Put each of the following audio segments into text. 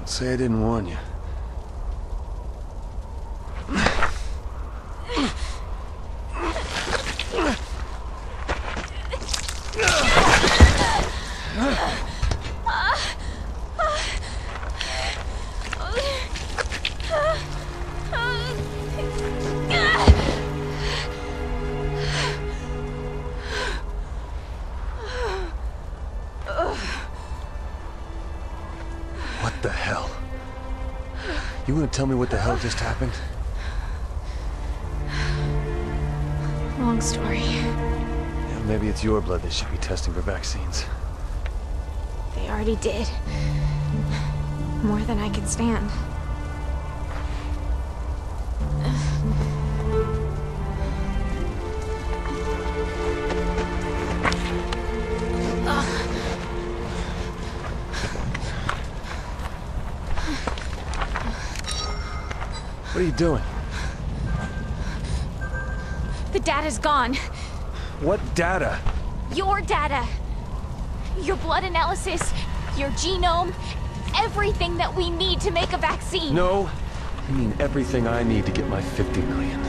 Say I didn't warn you. What the hell? You wanna tell me what the hell just happened? Long story. Yeah, maybe it's your blood they should be testing for vaccines. They already did. More than I can stand. What are you doing? The data's gone. What data? Your data. Your blood analysis, your genome, everything that we need to make a vaccine. No, I mean everything I need to get my 50 million.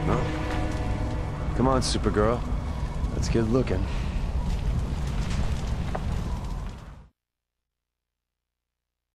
Well, come on, Supergirl. Let's get looking.